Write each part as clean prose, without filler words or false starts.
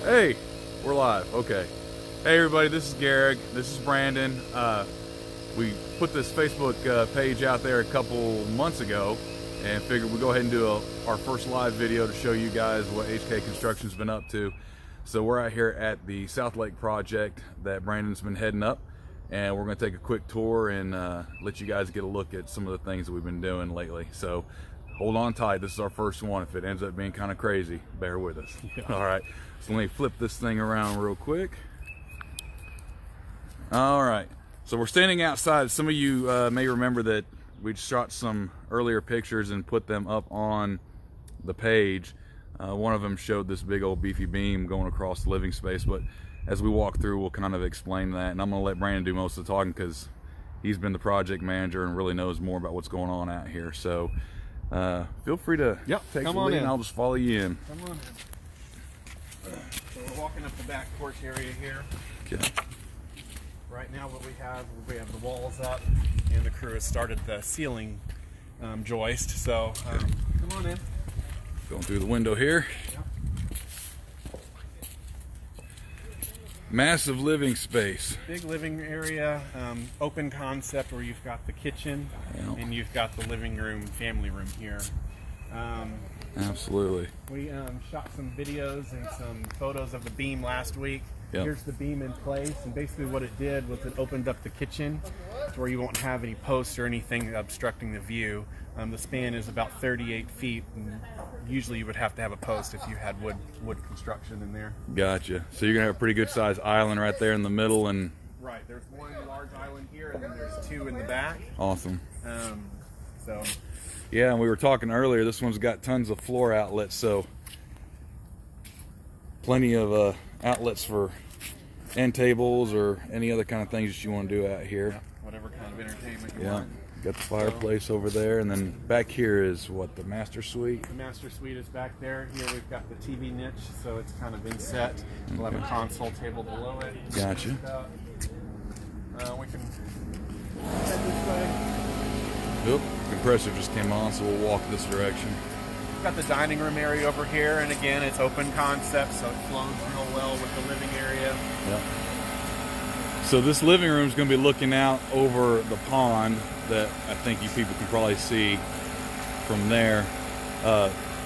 Hey, we're live. Okay. Hey everybody, this is Garrick. This is Brandon. We put this Facebook page out there a couple months ago and figured we'd go ahead and do our first live video to show you guys what HK Construction's been up to. So we're out here at the Southlake project that Brandon's been heading up, and we're going to take a quick tour and let you guys get a look at some of the things that we've been doing lately. So hold on tight. This is our first one. If it ends up being kind of crazy, bear with us. Yeah. All right. So let me flip this thing around real quick. All right. So we're standing outside. Some of you may remember that we shot some earlier pictures and put them up on the page. One of them showed this big old beefy beam going across the living space, but as we walk through, we'll kind of explain that. And I'm going to let Brandon do most of the talking because he's been the project manager and really knows more about what's going on out here. So feel free to take the lead, and I'll just follow you in. Come on in. So we're walking up the back porch area here. Okay. Right now what we have the walls up, and the crew has started the ceiling joist. So come on in. Going through the window here. Yep. Massive living space. Big living area, open concept where you've got the kitchen and you've got the living room, family room here. Absolutely. We shot some videos and some photos of the beam last week. Yep. Here's the beam in place, and basically what it did was it opened up the kitchen to where you won't have any posts or anything obstructing the view. The span is about 38 feet, and usually you would have to have a post if you had wood construction in there. Gotcha. So you're gonna have a pretty good sized island right there in the middle, and right, there's one large island here, and then there's two in the back. Awesome. So yeah, and we were talking earlier, this one's got tons of floor outlets, so plenty of outlets for end tables or any other kind of things that you want to do out here. Yeah, whatever kind of entertainment you want. Got the fireplace over there, and then back here is what, the master suite? The master suite is back there. Here we've got the TV niche, so it's kind of inset. We'll have a console table below it. Gotcha. We can head this way. Oop, compressor just came on, so we'll walk this direction. We've got the dining room area over here, and again, it's open concept, so it flows real well with the living area. Yep. So this living room is going to be looking out over the pond that I think you people can probably see from there.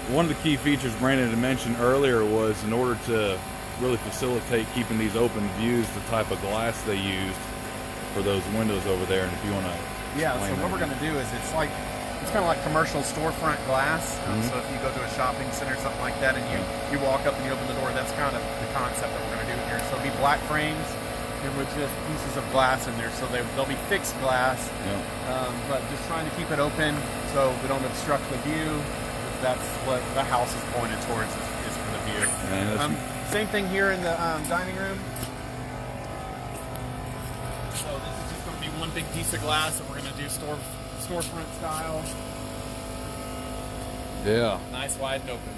One of the key features Brandon had mentioned earlier was, in order to really facilitate keeping these open views, the type of glass they used for those windows over there. And if you want to so what we're going to do is it's kind of like commercial storefront glass. So if you go to a shopping center or something like that, and you walk up and you open the door, that's kind of the concept that we're going to do here. So it'll be black frames and with just pieces of glass in there. So they'll be fixed glass, but just trying to keep it open so we don't obstruct the view. That's what the house is pointed towards, is for the view. Same thing here in the dining room. So this is just going to be one big piece of glass that we're going to do storefront style. Yeah. Nice, wide and open.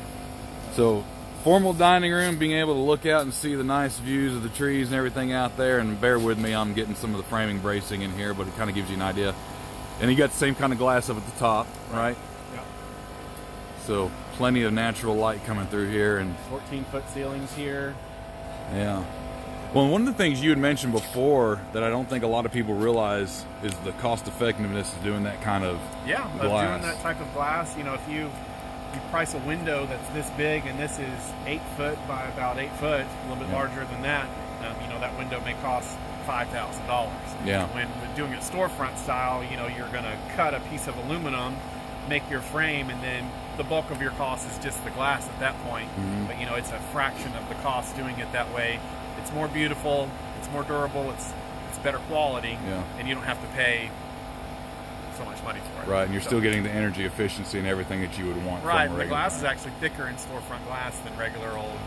So formal dining room, being able to look out and see the nice views of the trees and everything out there. And bear with me, I'm getting some of the framing bracing in here, but it kind of gives you an idea. And you got the same kind of glass up at the top, right? Yep. So plenty of natural light coming through here, and 14-foot ceilings here. Yeah. Well, one of the things you had mentioned before that I don't think a lot of people realize is the cost effectiveness of doing that kind of glass. Doing that type of glass. You know, if you price a window that's this big, and this is 8 foot by about 8 foot, a little bit larger than that, you know, that window may cost $5,000. Yeah. When doing it storefront style, you know, you're going to cut a piece of aluminum, make your frame, and then the bulk of your cost is just the glass at that point. But you know, it's a fraction of the cost doing it that way. It's more beautiful, it's more durable, it's better quality, and you don't have to pay so much money for it. Right, and you're still getting the energy efficiency and everything that you would want. Right, from the glass is actually thicker in storefront glass than regular old,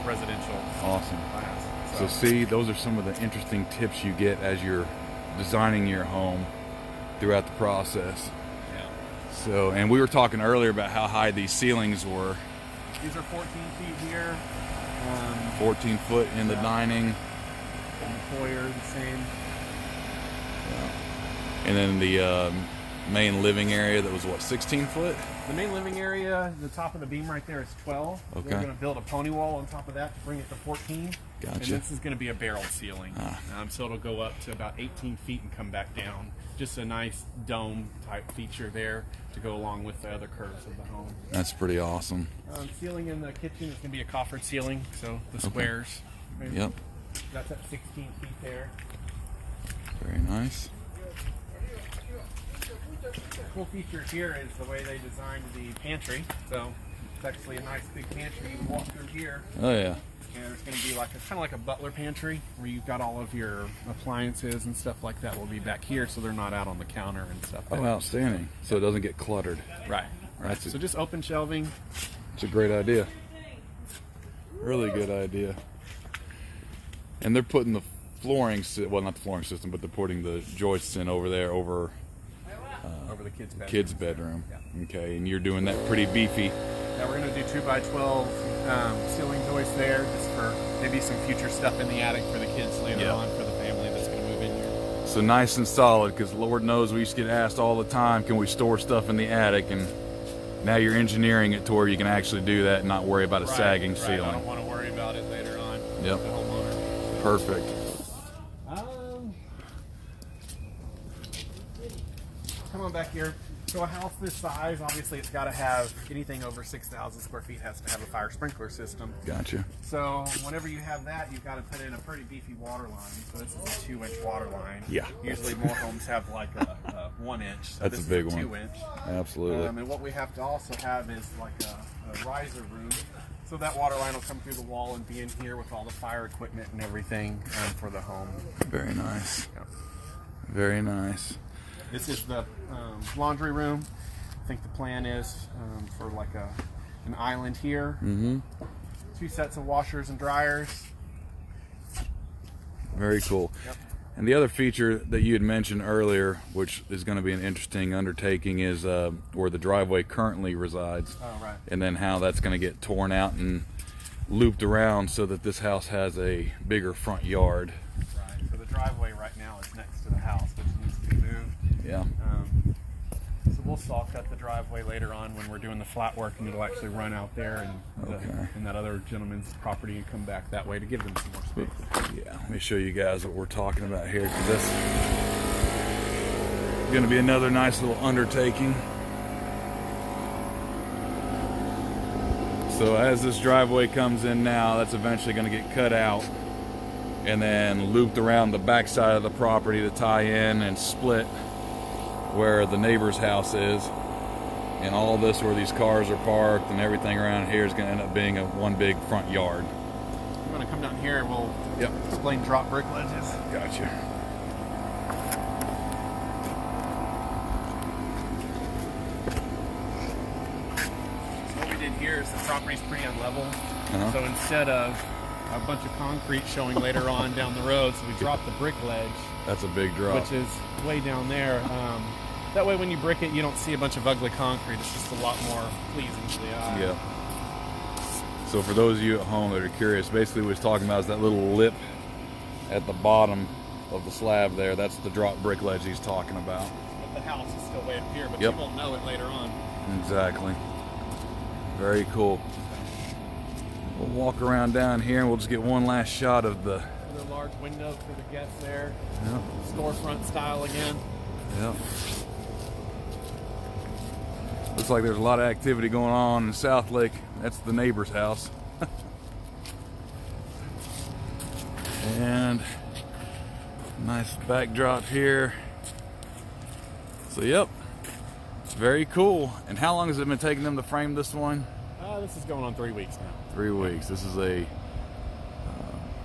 residential glass. So see, those are some of the interesting tips you get as you're designing your home throughout the process. So, and we were talking earlier about how high these ceilings were. These are 14 feet here. 14 foot in the dining. And the foyer, the same. And then the main living area that was, what, 16 foot? The main living area, the top of the beam right there is 12. Okay. We're going to build a pony wall on top of that to bring it to 14. Gotcha. And this is going to be a barrel ceiling. So it'll go up to about 18 feet and come back down. Just a nice dome type feature there to go along with the other curves of the home. That's pretty awesome. Ceiling in the kitchen is going to be a coffered ceiling, so the squares. Yep. That's at 16 feet there. Very nice. Cool feature here is the way they designed the pantry. So it's actually a nice big pantry. You can walk through here. Oh yeah. And there's going to be like it's kind of like a butler pantry where you've got all of your appliances and stuff like that will be back here, so they're not out on the counter and stuff. Oh, outstanding. So it doesn't get cluttered. Right. So just open shelving. It's a great idea. Really good idea. And they're putting the flooring, well, not the flooring system, but they're putting the joists in over there, over the kids' bedroom. Yeah. Okay, and you're doing that pretty beefy. Yeah, we're going to do 2x12 ceiling joists there, just for maybe some future stuff in the attic for the kids later on, for the family that's going to move in here. So nice and solid, because Lord knows we used to get asked all the time, can we store stuff in the attic? And now you're engineering it to where you can actually do that and not worry about a sagging ceiling. I don't want to worry about it later on. Yep. The homeowner. Perfect. Come on back here. So a house this size, obviously it's got to have anything over 6,000 square feet has to have a fire sprinkler system. Gotcha. So whenever you have that, you've got to put in a pretty beefy water line. So this is a 2-inch water line. Yeah. Usually more homes have like a 1-inch. So That's this a big is a one. 2-inch. Absolutely. And what we have to also have is like a riser room. So that water line will come through the wall and be in here with all the fire equipment and everything for the home. Very nice. Yep. Very nice. This is the laundry room. I think the plan is for like an island here. Mm-hmm. 2 sets of washers and dryers. Very cool. Yep. And the other feature that you had mentioned earlier, which is going to be an interesting undertaking, is where the driveway currently resides. Oh, right. And then how that's going to get torn out and looped around so that this house has a bigger front yard. Right. So the driveway right now is next to the house, which needs to be moved. Yeah. So we'll saw cut the driveway later on when we're doing the flat work, and it'll actually run out there and that other gentleman's property and come back that way to give them some more space. Yeah, let me show you guys what we're talking about here, because this is going to be another nice little undertaking. So as this driveway comes in now, that's eventually going to get cut out and then looped around the backside of the property to tie in and split where the neighbor's house is. And all this where these cars are parked and everything around here is going to end up being one big front yard. I'm going to come down here and we'll explain drop brick ledges. Gotcha. So what we did here is the property's pretty unlevel. So instead of a bunch of concrete showing later on down the road, so we dropped the brick ledge. That's a big drop. Which is way down there. That way when you brick it, you don't see a bunch of ugly concrete. It's just a lot more pleasing to the eye. Yeah. So for those of you at home that are curious, basically what he's talking about is that little lip at the bottom of the slab there. That's the drop brick ledge he's talking about. But the house is still way up here, but you won't know it later on. Exactly. Very cool. We'll walk around down here and we'll just get one last shot of the large windows for the guests there. Yep. Storefront style again. Yep. Looks like there's a lot of activity going on in Southlake. That's the neighbor's house. And nice backdrop here. So yep, it's very cool. And how long has it been taking them to frame this one? This is going on 3 weeks now. 3 weeks. This is a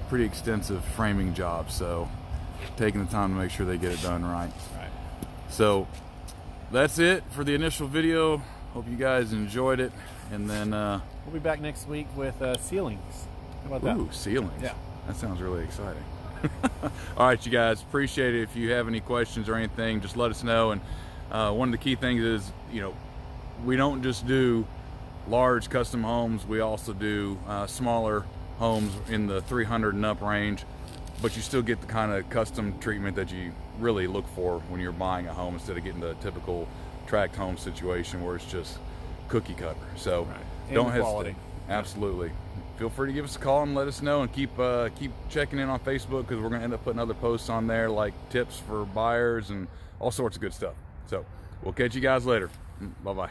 pretty extensive framing job, so taking the time to make sure they get it done right. So that's it for the initial video. Hope you guys enjoyed it, and then we'll be back next week with ceilings. How about that? Ooh, ceilings. Yeah, that sounds really exciting. All right, you guys, appreciate it. If you have any questions or anything, just let us know. And one of the key things is, you know, we don't just do large custom homes, we also do smaller homes in the 300 and up range, but you still get the kind of custom treatment that you really look for when you're buying a home, instead of getting the typical tract home situation where it's just cookie cutter. So Right. don't And quality. hesitate. Absolutely. Feel free to give us a call and let us know, and keep checking in on Facebook, because we're going to end up putting other posts on there, like tips for buyers and all sorts of good stuff. So we'll catch you guys later. Bye-bye.